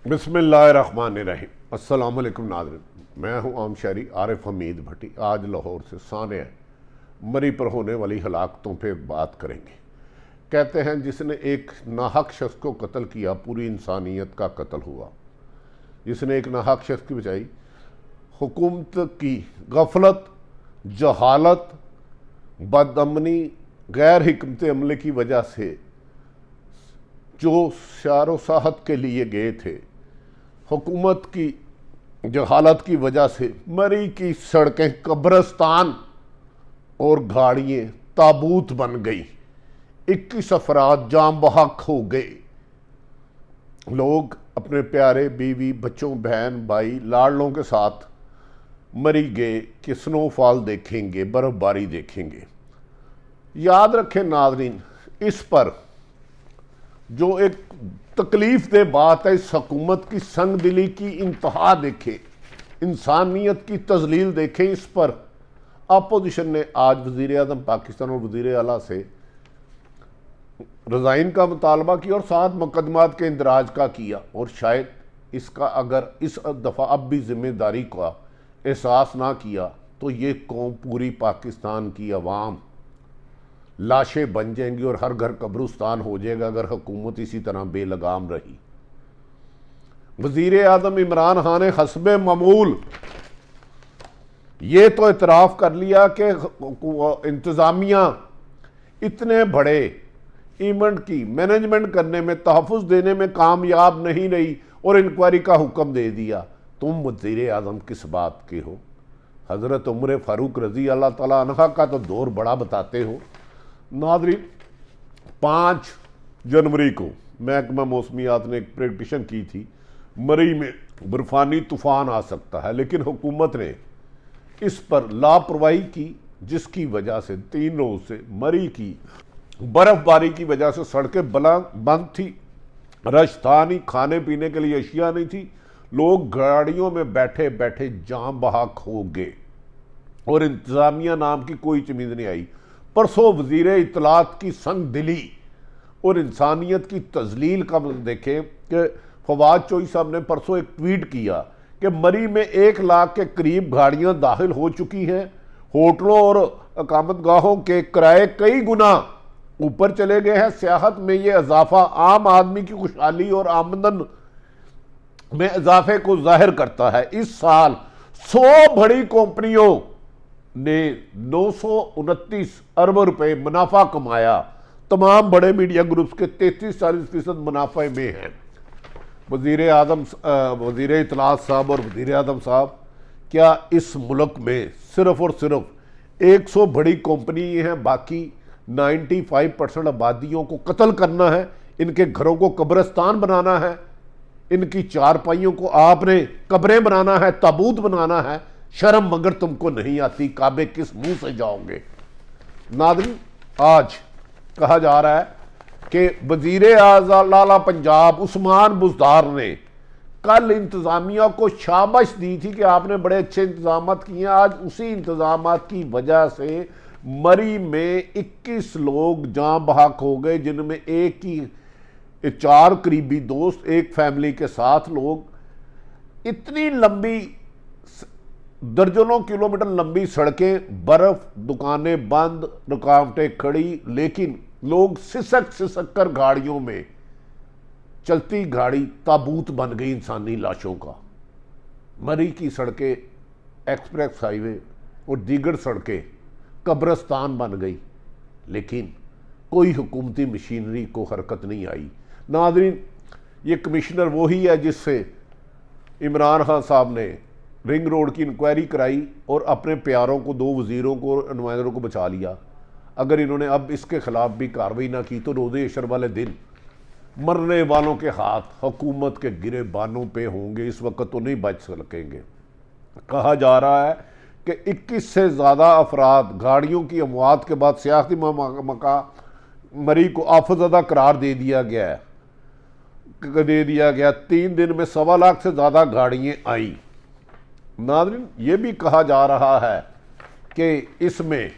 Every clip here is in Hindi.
बिस्मिल्लाहिर्रहमानिर्रहीम। अस्सलाम वालेकुम नाज़रीन, मैं हूं आम शहरी आरिफ हमीद भट्टी। आज लाहौर से सानिया मरी पर होने वाली हलाकतों पे बात करेंगे। कहते हैं जिसने एक नाहक शख्स को कत्ल किया पूरी इंसानियत का कत्ल हुआ। जिसने एक नाहक शख्स की बचाई, हुकूमत की गफलत, जहालत, बदअमनी, गैर हिकमत अमले की वजह से जो शारो साहत के लिए गए थे, हुकूमत की जहालत की वजह से मरी की सड़कें कब्रिस्तान और गाड़ियाँ ताबूत बन गई। 21 अफराद जाम बहक हो गए। लोग अपने प्यारे बीवी, बच्चों, बहन, भाई, लाडलों के साथ मरी गए कि स्नोफॉल देखेंगे, बर्फबारी देखेंगे। याद रखें नाज़रीन, इस पर जो एक तकलीफ दे बात है, इस हुकूमत की संग दिली की इंतहा देखें, इंसानियत की तजलील देखें। इस पर अपोजिशन ने आज वज़ीर आज़म पाकिस्तान और वज़ीर आला से रिज़ाइन का मुतालबा किया और 7 मुकदमात के इंदराज का किया। और शायद इसका अगर इस दफ़ा अब भी जिम्मेदारी का एहसास ना किया तो ये कौम, पूरी पाकिस्तान की अवाम लाशें बन जाएंगी और हर घर कब्रिस्तान हो जाएगा अगर हुकूमत इसी तरह बेलगाम रही। वज़ीर आज़म इमरान खान ने हस्बे मामूल ये तो इतराफ़ कर लिया कि इंतज़ामिया इतने बड़े इवेंट की मैनेजमेंट करने में, तहफ़्फ़ुज़ देने में कामयाब नहीं रही और इंक्वायरी का हुक्म दे दिया। तुम वज़ीर आज़म किस बात के हो? हज़रत उमर फ़ारूक रज़ी अल्लाह तआला अन्हा का तो दौर बड़ा बताते हो। नाज़रीन, 5 जनवरी को महकमा मौसमियात ने एक प्रेडिक्शन की थी, मरी में बर्फानी तूफ़ान आ सकता है, लेकिन हुकूमत ने इस पर लापरवाही की, जिसकी वजह से 3 रोज़ से मरी की बर्फबारी की वजह से सड़कें बंद थी, रश था नहीं, खाने पीने के लिए अशिया नहीं थी। लोग गाड़ियों में बैठे बैठे जाम बहक हो गए और इंतज़ामिया नाम की कोई चीज़ नहीं आई। परसों वज़ीर इत्तलात की संग दिली और इंसानियत की तजलील का देखें कि फवाद चौधरी साहब ने परसों एक ट्वीट किया कि मरी में 1 लाख के करीब गाड़ियां दाखिल हो चुकी हैं। होटलों और अकामतगाहों के किराए कई गुना ऊपर चले गए हैं। सियाहत में ये इजाफा आम आदमी की खुशहाली और आमदन में इजाफे को जाहिर करता है। इस साल 100 बड़ी कंपनियों ने 929 अरब रुपए मुनाफा कमाया। तमाम बड़े मीडिया ग्रुप्स के 33-40% मुनाफे में हैं। वज़ीर इत्तलात साहब और वज़ीर आज़म साहब, क्या इस मुल्क में सिर्फ और सिर्फ 100 बड़ी कंपनी हैं, बाकी 95% आबादियों को कत्ल करना है, इनके घरों को कब्रिस्तान बनाना है, इनकी चारपाइयों को आपने कब्रें बनाना है, ताबूत बनाना है? शर्म मगर तुमको नहीं आती, काबे किस मुंह से जाओगे? नाज़रीन, आज कहा जा रहा है कि वज़ीर आला पंजाब उस्मान बुज़दार ने कल इंतज़ामिया को शाबाश दी थी कि आपने बड़े अच्छे इंतजाम किए। आज उसी इंतजाम की वजह से मरी में 21 लोग जाम बहक हो गए, जिनमें एक ही 4 करीबी दोस्त, एक फैमिली के 7 लोग। इतनी लंबी, दर्जनों किलोमीटर लंबी सड़कें, बर्फ, दुकानें बंद, रुकावटें खड़ी, लेकिन लोग सिसक सिसक कर गाड़ियों में, चलती गाड़ी ताबूत बन गई इंसानी लाशों का। मरी की सड़कें, एक्सप्रेस हाईवे और दीगर सड़कें कब्रिस्तान बन गई, लेकिन कोई हुकूमती मशीनरी को हरकत नहीं आई। नाज़रीन, ये कमिश्नर वही है जिससे इमरान खान साहब ने रिंग रोड की इंक्वायरी कराई और अपने प्यारों को, 2 वज़ीरों को, नुमाइंदों को बचा लिया। अगर इन्होंने अब इसके खिलाफ भी कार्रवाई ना की तो रोज़े अशर वाले दिन मरने वालों के हाथ हुकूमत के गिरे बानों पे होंगे। इस वक्त तो नहीं बच सकेंगे। कहा जा रहा है कि 21 से ज़्यादा अफराद गाड़ियों की अमवात के बाद सियासी मका मरी को आफतज़दा करार दे दिया गया। 3 दिन में 1.25 लाख से ज़्यादा गाड़ियाँ आई। नाज़रीन, ये भी कहा जा रहा है कि इसमें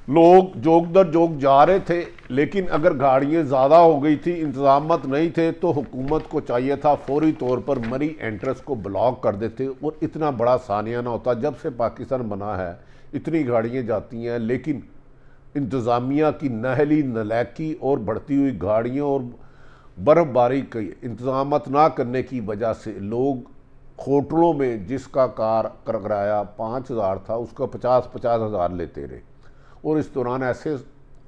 लोग जोक दर जोक जा रहे थे, लेकिन अगर गाड़ियाँ ज़्यादा हो गई थी, इंतजामत नहीं थे, तो हुकूमत को चाहिए था फौरी तौर पर मरी एंट्रेंस को ब्लॉक कर देते और इतना बड़ा सानिया ना होता। जब से पाकिस्तान बना है इतनी गाड़ियाँ जाती हैं, लेकिन इंतज़ामिया की नाअहली, नालायकी और बढ़ती हुई गाड़ियों और बर्फ़बारी के इंतजामत ना करने की वजह से लोग होटलों में जिसका किराया 5,000 था उसका 50-50 हज़ार लेते रहे। और इस दौरान ऐसे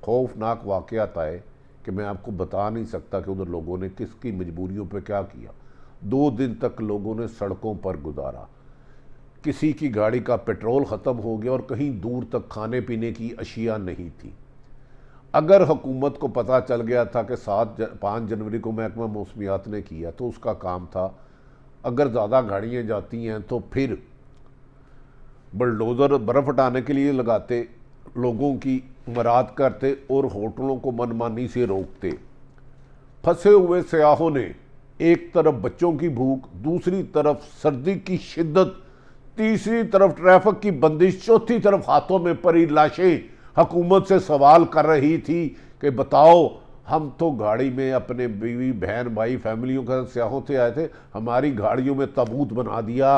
खौफनाक वाक़यात आए कि मैं आपको बता नहीं सकता कि उधर लोगों ने किसकी मजबूरियों पे क्या किया। 2 दिन तक लोगों ने सड़कों पर गुजारा, किसी की गाड़ी का पेट्रोल ख़त्म हो गया और कहीं दूर तक खाने पीने की अशिया नहीं थी। अगर हुकूमत को पता चल गया था कि 5 जनवरी को महकमा मौसमियात ने किया, तो उसका काम था अगर ज़्यादा गाड़ियाँ जाती हैं तो फिर बुलडोज़र बर्फ़ हटाने के लिए लगाते, लोगों की मराद करते और होटलों को मनमानी से रोकते। फंसे हुए सयाहों ने एक तरफ बच्चों की भूख, दूसरी तरफ सर्दी की शिद्दत, तीसरी तरफ ट्रैफिक की बंदिश, चौथी तरफ हाथों में पड़ी लाशें हुकूमत से सवाल कर रही थी कि बताओ, हम तो गाड़ी में अपने बीवी बहन भाई फैमिलियों के साथ सयाहों से आए थे, हमारी गाड़ियों में ताबूत बना दिया।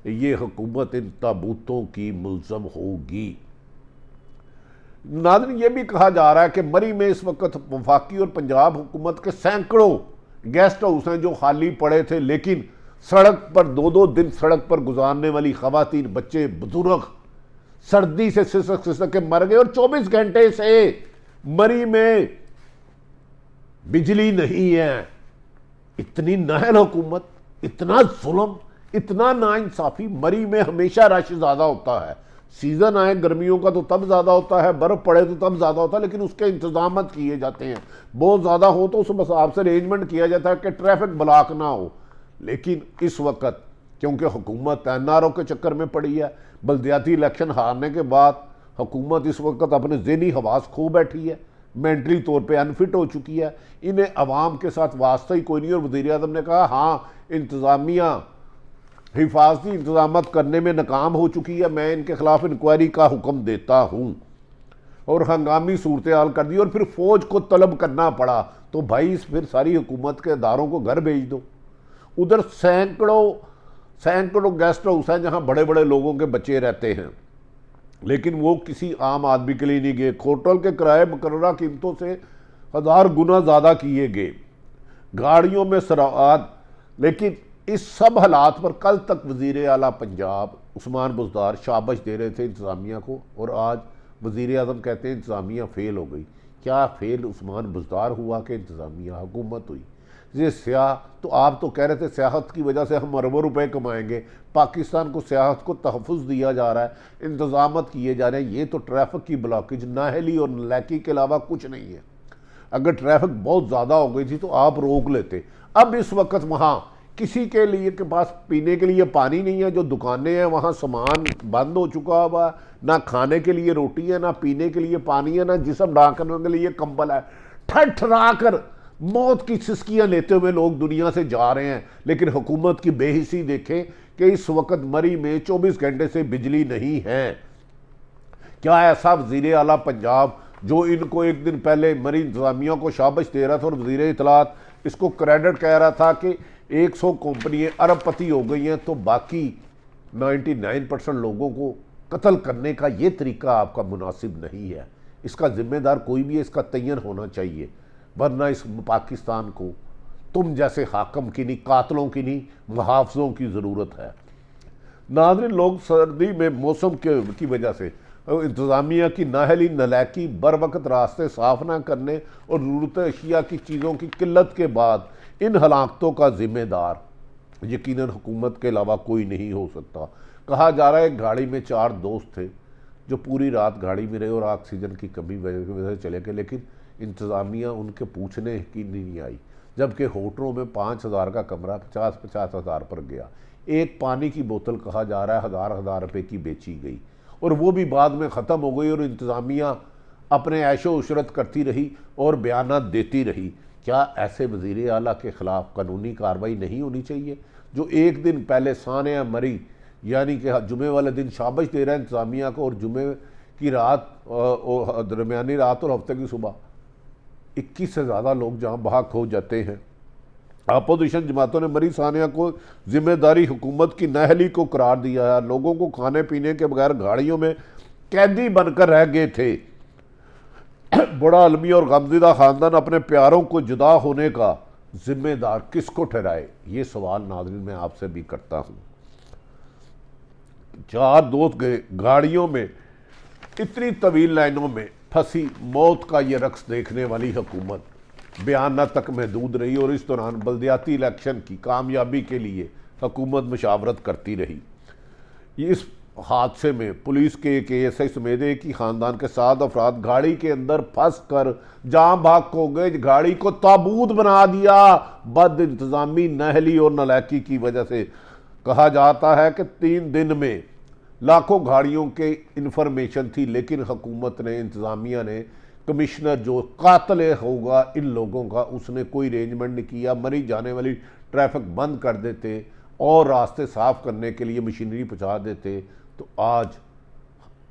ये हुकूमत इन ताबूतों की मुल्ज़म होगी। नाज़रीन, ये भी कहा जा रहा है कि मरी में इस वक्त वफाकी और पंजाब हुकूमत के सैकड़ों गेस्ट हाउस हैं जो खाली पड़े थे, लेकिन सड़क पर 2-2 दिन सड़क पर गुजारने वाली खवातीन, बच्चे, बुजुर्ग सर्दी से सिसक सिसक के मर गए। और 24 घंटे से मरी में बिजली नहीं है। इतनी नाअहल हुकूमत, इतना जुल्म, इतना नाइंसाफी। मरी में हमेशा रश ज़्यादा होता है, सीज़न आए गर्मियों का तो तब ज़्यादा होता है, बर्फ़ पड़े तो तब ज़्यादा होता है, लेकिन उसके इंतजाम किए जाते हैं। बहुत ज़्यादा हो तो उस हिसाब से अरेंजमेंट किया जाता है कि ट्रैफिक ब्लॉक ना हो। लेकिन इस वक्त क्योंकि हुकूमत एनआरओ के चक्कर में पड़ी है, बल्दियाती इलेक्शन हारने के बाद हुकूमत इस वक्त अपने ज़हनी हवास खो बैठी है, मेंटली तौर पे अनफिट हो चुकी है, इन्हें अवाम के साथ वास्ता ही कोई नहीं। और वज़ीर आज़म ने कहा हाँ, इंतज़ामिया हिफाजती इंतजाम करने में नाकाम हो चुकी है, मैं इनके खिलाफ इंक्वायरी का हुक्म देता हूँ। और हंगामी सूरत हाल कर दी और फिर फौज को तलब करना पड़ा। तो भाई फिर सारी हुकूमत के इदारों को घर भेज दो। उधर सैकड़ों गेस्ट हाउस हैं जहाँ बड़े बड़े लोगों के बच्चे रहते हैं, लेकिन वो किसी आम आदमी के लिए नहीं गए। होटल के किराए मुकर्ररा कीमतों से 1000 गुना ज़्यादा किए गए, गाड़ियों में सराआत। लेकिन इस सब हालात पर कल तक वज़ीर आला पंजाब उस्मान बुज़दार शाबाश दे रहे थे इंतज़ामिया को, और आज वज़ीर आज़म कहते हैं इंतज़ामिया फ़ेल हो गई। क्या फ़ेल उस्मान बुज़दार हुआ कि इंतज़ामिया हुकूमत हुई? ये स्याह तो आप तो कह रहे थे सियाहत की वजह से हम अरबों रुपए कमाएंगे, पाकिस्तान को सियाहत को तहफ़्फ़ुज़ दिया जा रहा है, इंतज़ामत किए जा रहे हैं। ये तो ट्रैफिक की ब्लॉकेज, नाअहली और नालायकी के अलावा कुछ नहीं है। अगर ट्रैफिक बहुत ज़्यादा हो गई थी तो आप रोक लेते। अब इस वक्त वहाँ किसी के लिए के पास पीने के लिए पानी नहीं है, जो दुकानें हैं वहाँ सामान बंद हो चुका हुआ, ना खाने के लिए रोटी है, ना पीने के लिए पानी है, ना जिस्म ढांकने के लिए कंबल है। ठठरा कर मौत की सिसकियाँ लेते हुए लोग दुनिया से जा रहे हैं। लेकिन हुकूमत की बेहिसी देखें कि इस वक्त मरी में 24 घंटे से बिजली नहीं है। क्या ऐसा वज़ीर आला पंजाब जो इनको एक दिन पहले मरी इंतज़ामिया को शाबाश दे रहा था और वज़ीर इत्तलात इसको क्रेडिट कह रहा था कि 100 कंपनियाँ अरबपति हो गई हैं, तो बाकी 99% लोगों को कत्ल करने का ये तरीका आपका मुनासिब नहीं है। इसका जिम्मेदार कोई भी है, इसका तयन होना चाहिए, वरना इस पाकिस्तान को तुम जैसे हाकम की नहीं, कातलों की नहीं, मुहाफ़िज़ों की ज़रूरत है। नाज़रीन, लोग सर्दी में मौसम की वजह से इंतज़ामिया की नाअहली, नालायकी, बर वक्त रास्ते साफ़ ना करने और ज़रूरत अशिया की चीज़ों की किल्लत के बाद इन हलाकतों का ज़िम्मेदार यकीनन हुकूमत के अलावा कोई नहीं हो सकता। कहा जा रहा है गाड़ी में 4 दोस्त थे जो पूरी रात गाड़ी में रहे और ऑक्सीजन की कमी की वजह से चले गए, लेकिन इंतज़ामिया उनके पूछने की नहीं आई। जबकि होटलों में 5,000 का कमरा 50-50 हज़ार पर गया। एक पानी की बोतल कहा जा रहा है 1000 रुपये की बेची गई, और वो भी बाद में ख़त्म हो गई, और इंतज़ामिया अपने ऐशो उशरत करती रही और बयानात देती रही। क्या ऐसे वज़ीर आला के ख़िलाफ़ कानूनी कार्रवाई नहीं होनी चाहिए, जो एक दिन पहले सानिया मरी यानी कि जुमे वाले दिन शाबाश दे रहा है इंतज़ामिया को, और जुमे की रात, दरमियानी रात और हफ्ते की सुबह 21 से ज़्यादा लोग जहाँ बहक हो जाते हैं। अपोजिशन जमातों ने मरी सानिया को जिम्मेदारी हुकूमत की नाअहली को करार दिया है। लोगों को खाने पीने के बगैर गाड़ियों में कैदी बनकर रह गए थे। बड़ा आलमी और गमज़दा ख़ानदान अपने प्यारों को जुदा होने का जिम्मेदार किसको ठहराए, ये सवाल नाज़रीन मैं आपसे भी करता हूँ। 4 दोस्त गए गाड़ियों में, इतनी तवील लाइनों में फंसी मौत का ये रक्स देखने वाली हुकूमत बयाना तक महदूद रही और इस दौरान बल्दियाती इलेक्शन की कामयाबी के लिए हुकूमत मशावरत करती रही। इस हादसे में पुलिस के एक ASI समेत एक ही खानदान के 7 अफराद गाड़ी के अंदर फंस कर जाम भाग हो गए। गाड़ी को ताबूत बना दिया बद इंतजामी, नाअहली और नालायकी की वजह से। कहा जाता है कि 3 दिन में लाखों गाड़ियों के इंफॉर्मेशन थी, लेकिन हुकूमत ने, इंतजामिया ने, कमिश्नर जो कातिल होगा इन लोगों का, उसने कोई अरेंजमेंट नहीं किया। मरी जाने वाली ट्रैफिक बंद कर देते और रास्ते साफ करने के लिए मशीनरी पहुंचा देते तो आज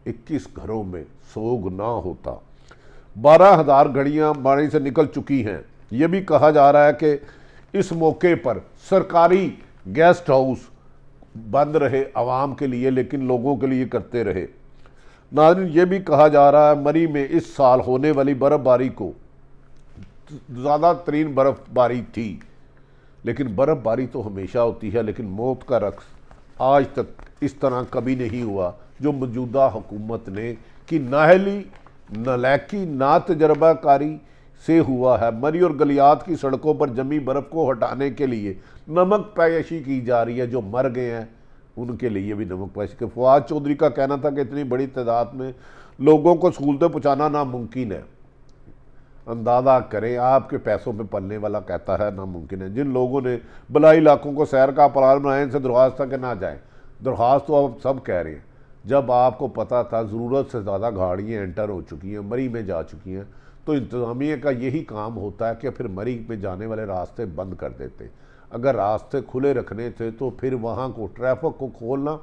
21 घरों में सोग ना होता। 12,000 गाड़ियाँ बाड़ी से निकल चुकी हैं। यह भी कहा जा रहा है कि इस मौके पर सरकारी गेस्ट हाउस बंद रहे आवाम के लिए, लेकिन लोगों के लिए करते रहे। नाज़रीन, ये भी कहा जा रहा है मरी में इस साल होने वाली बर्फबारी को ज़्यादा तरीन बर्फबारी थी, लेकिन बर्फबारी तो हमेशा होती है, लेकिन मौत का रक्स आज तक इस तरह कभी नहीं हुआ जो मौजूदा हुकूमत ने कि नाअहली, नालायकी, ना तजर्बाकारी से हुआ है। मरी और गलियात की सड़कों पर जमी बर्फ़ को हटाने के लिए नमक पैशी की जा रही है। जो मर गए हैं उनके लिए भी नमक पैशी के। फवाद चौधरी का कहना था कि इतनी बड़ी तादाद में लोगों को सहूलतें पहुँचाना नामुमकिन है। अंदाज़ा करें, आपके पैसों में पलने वाला कहता है नामुमकिन है। जिन लोगों ने बलाई इलाकों को सैर का प्लान बनाए, इनसे दरख्वास्त था कि ना जाएँ। दरख्वास्त तो अब सब कह रहे हैं। जब आपको पता था ज़रूरत से ज़्यादा गाड़ियाँ एंटर हो चुकी हैं, मरी में जा चुकी हैं, तो इंतज़ामिया का यही काम होता है कि फिर मरी में जाने वाले रास्ते बंद कर देते। अगर रास्ते खुले रखने थे तो फिर वहाँ को ट्रैफिक को खोलना,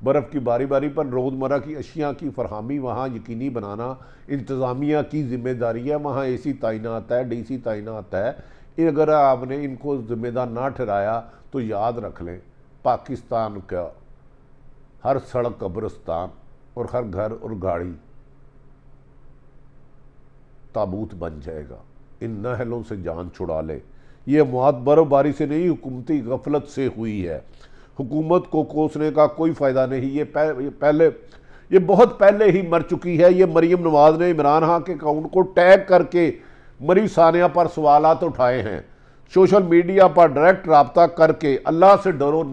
बर्फ़ की बारी बारी पर रोज़मर्रा की अशिया की फरहमी वहाँ यकीनी बनाना इंतज़ामिया की जिम्मेदारी है। वहाँ AC तैनात है, DC तैनात है। अगर आपने इनको जिम्मेदार ना ठहराया तो याद रख लें, पाकिस्तान का हर सड़क कब्रिस्तान और हर घर और गाड़ी ताबूत बन जाएगा। इन नाअहलों से जान छुड़ा ले। ये मौत बर्फबारी से नहीं, हुकूमती गफलत से हुई है। हुकूमत को कोसने का कोई फ़ायदा नहीं। ये बहुत पहले ही मर चुकी है। ये मरीम नवाज ने इमरान खान के अकाउंट को टैग करके मरी सानिया पर सवालात उठाए हैं। सोशल मीडिया पर डायरेक्ट रब्ता करके अल्लाह से डरो,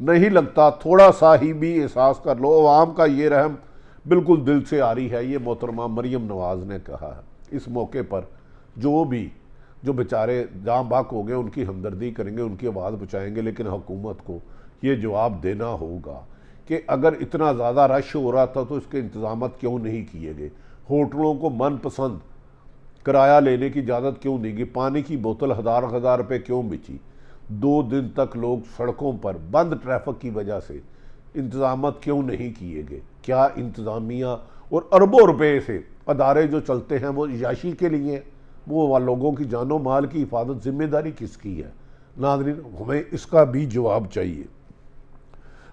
नहीं लगता थोड़ा सा ही भी एहसास कर लो। अवाम का ये रहम बिल्कुल दिल से आ रही है, ये मोहतरमा मरीम नवाज ने कहा है। इस मौके पर जो बेचारे जाम बाक हो गए उनकी हमदर्दी करेंगे, उनकी आवाज़ पहुँचाएंगे, लेकिन हुकूमत को ये जवाब देना होगा कि अगर इतना ज़्यादा रश हो रहा था तो इसके इंतजाम क्यों नहीं किए गए। होटलों को मनपसंद किराया लेने की इजाज़त क्यों दी गई। पानी की बोतल हज़ार रुपये क्यों बेची। 2 दिन तक लोग सड़कों पर बंद ट्रैफिक की वजह से इंतजाम क्यों नहीं किए गए। क्या इंतज़ामिया और अरबों रुपए से अदारे जो चलते हैं वो याशी के लिए, वो लोगों की जानो माल की हिफाजत जिम्मेदारी किसकी है। नाज़रीन, हमें इसका भी जवाब चाहिए।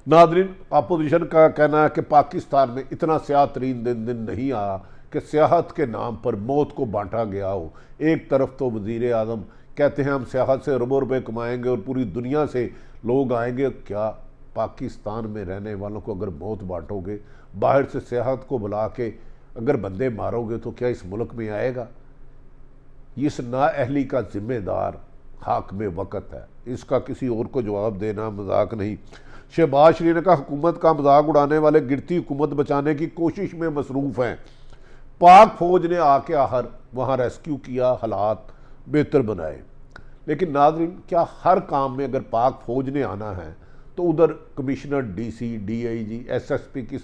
नाज़रीन, अपोजिशन का कहना है कि पाकिस्तान में इतना स्याह तरीन दिन नहीं आया कि सियाहत के नाम पर मौत को बांटा गया हो। एक तरफ तो वज़ीर आज़म कहते हैं हम सियाहत से अरबों रुपये कमाएंगे और पूरी दुनिया से लोग आएंगे। क्या पाकिस्तान में रहने वालों को अगर मौत बांटोगे, बाहर से सियाहत को बुला के अगर बंदे मारोगे तो क्या इस मुल्क में आएगा। इस नाअहली का जिम्मेदार हाकिम वक़्त है। इसका किसी और को जवाब देना मजाक नहीं। शहबाज शरीफ ने कहा हुकूमत का मजाक उड़ाने वाले गिरती हुकूमत बचाने की कोशिश में मसरूफ़ हैं। पाक फौज ने आके आखिर वहाँ रेस्क्यू किया, हालात बेहतर बनाए। लेकिन नाज़रीन, क्या हर काम में अगर पाक फौज ने आना है तो उधर कमिश्नर, DC, DIG, SSP किस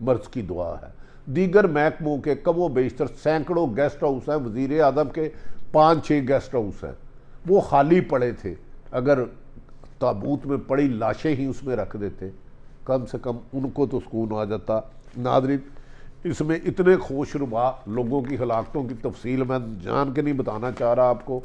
मर्ज़ की दुआ है। दीगर महकमों के कमो बेशतर सैकड़ों गेस्ट हाउस हैं। वज़ीर आज़म के 5-6 गेस्ट हाउस हैं, वो खाली पड़े थे। अगर ताबूत में पड़ी लाशें ही उसमें रख देते, कम से कम उनको तो सुकून आ जाता। नाज़रीन, इसमें इतने खुशनुमा लोगों की हलाकतों की तफसील मैं जान के नहीं बताना चाह रहा आपको,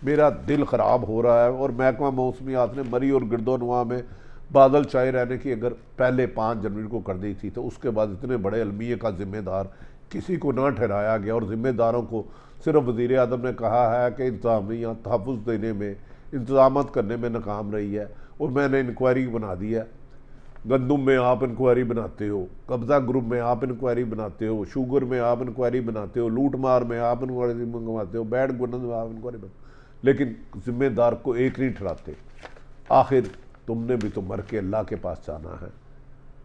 मेरा दिल ख़राब हो रहा है। और महकमा मौसमियात ने मरी और गिरदोनवा में बादल छाए रहने की अगर पहले 5 जनवरी को कर दी थी, तो उसके बाद इतने बड़े अलमिये का ज़िम्मेदार किसी को ना ठहराया गया, और ज़िम्मेदारों को सिर्फ वज़ीर आज़म ने कहा है कि इंतज़ामिया तहफ़्फ़ुज़ देने में, इंतज़ामत करने में नाकाम रही है। और मैंने इंक्वायरी बना दी है। गंदम में आप इंक्वायरी बनाते हो, कब्ज़ा ग्रुप में आप इंक्वायरी बनाते हो, शुगर में आप इंक्वायरी बनाते हो, लूट मार में आप इंक्वायरी मंगवाते हो, बैड गवर्नेंस में आप इंक्वायरी बनाते हो, लेकिन जिम्मेदार को एक नहीं ठहराते। आखिर तुमने भी तो मर के अल्लाह के पास जाना है।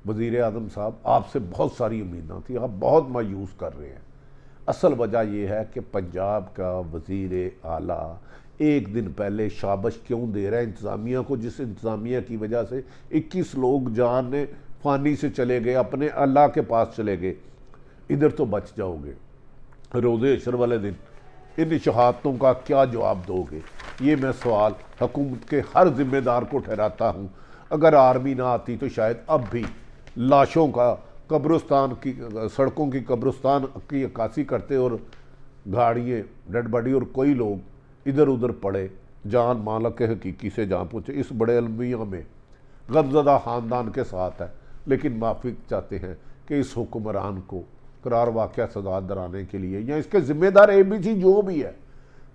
वज़ीर आज़म साहब, आपसे बहुत सारी उम्मीदें थी, आप बहुत मायूस कर रहे हैं। असल वजह यह है कि पंजाब का वज़ीर आला एक दिन पहले शाबाश क्यों दे रहा है इंतज़ामिया को, जिस इंतज़ामिया की वजह से 21 लोग जान ने फ़ानी से चले गए, अपने अल्लाह के पास चले गए। इधर तो बच जाओगे, रोज़े अशर वाले दिन इन शहादतों का क्या जवाब दोगे? ये मैं सवाल हुकूमत के हर जिम्मेदार को ठहराता हूँ। अगर आर्मी ना आती तो शायद अब भी लाशों का कब्रिस्तान की, सड़कों की कब्रिस्तान की अक्कासी करते और गाड़ियाँ डेड बॉडी और कोई लोग इधर उधर पड़े, जान मालक के हकीकी से जहाँ पहुँचे। इस बड़े अलमिया में गमज़दा ख़ानदान के साथ है, लेकिन माफ़ी चाहते हैं कि इस हुक्मरान को करार वाक़या सजा दिलाने के लिए या इसके ज़िम्मेदार ABC जो भी है,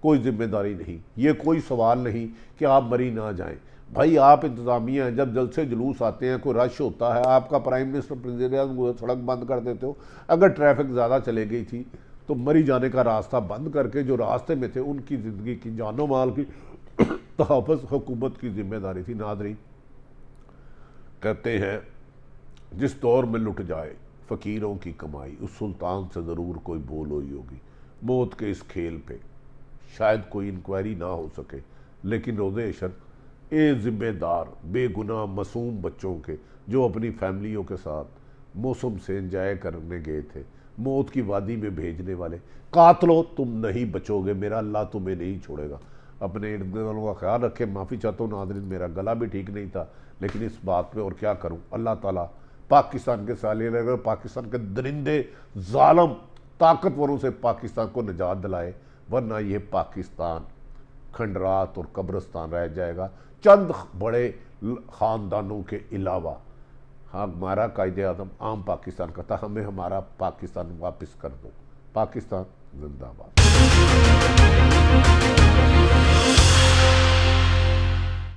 कोई जिम्मेदारी नहीं। ये कोई सवाल नहीं कि आप मरी ना जाएं। भाई आप इंतज़ामिया हैं, जब जलसे जुलूस आते हैं, कोई रश होता है, आपका प्राइम मिनिस्टर प्रेसिडेंट सड़क बंद कर देते हो। अगर ट्रैफिक ज़्यादा चले गई थी तो मरी जाने का रास्ता बंद करके जो रास्ते में थे उनकी ज़िंदगी की, जानो माल की तहफ़्फ़ुज़ हुकूमत की जिम्मेदारी थी। नाज़रीन, कहते हैं जिस दौर में लुट जाए फ़कीरों की कमाई, उस सुल्तान से ज़रूर कोई बोल हुई होगी। मौत के इस खेल पे शायद कोई इंक्वायरी ना हो सके, लेकिन रोज़े अशर ए ज़िम्मेदार बेगुनाह मासूम बच्चों के जो अपनी फैमिलियों के साथ मौसम से एंजॉय करने गए थे, मौत की वादी में भेजने वाले कातलो, तुम नहीं बचोगे, मेरा अल्लाह तुम्हें नहीं छोड़ेगा। अपने इर्द गिर्द वालों का ख्याल रखें। माफ़ी चाहता हूँ नाज़रीन, मेरा गला भी ठीक नहीं था, लेकिन इस बात पे और क्या करूँ। अल्लाह ताला पाकिस्तान के साले लगे, पाकिस्तान के दरिंदे जालम ताकतवरों से पाकिस्तान को निजात दिलाए, वरना ये पाकिस्तान खंडरात और कब्रिस्तान रह जाएगा चंद बड़े ख़ानदानों के अलावा। हाँ, हमारा कायदे आज़म आम पाकिस्तान का था, हमें हमारा पाकिस्तान वापस कर दो। पाकिस्तान जिंदाबाद।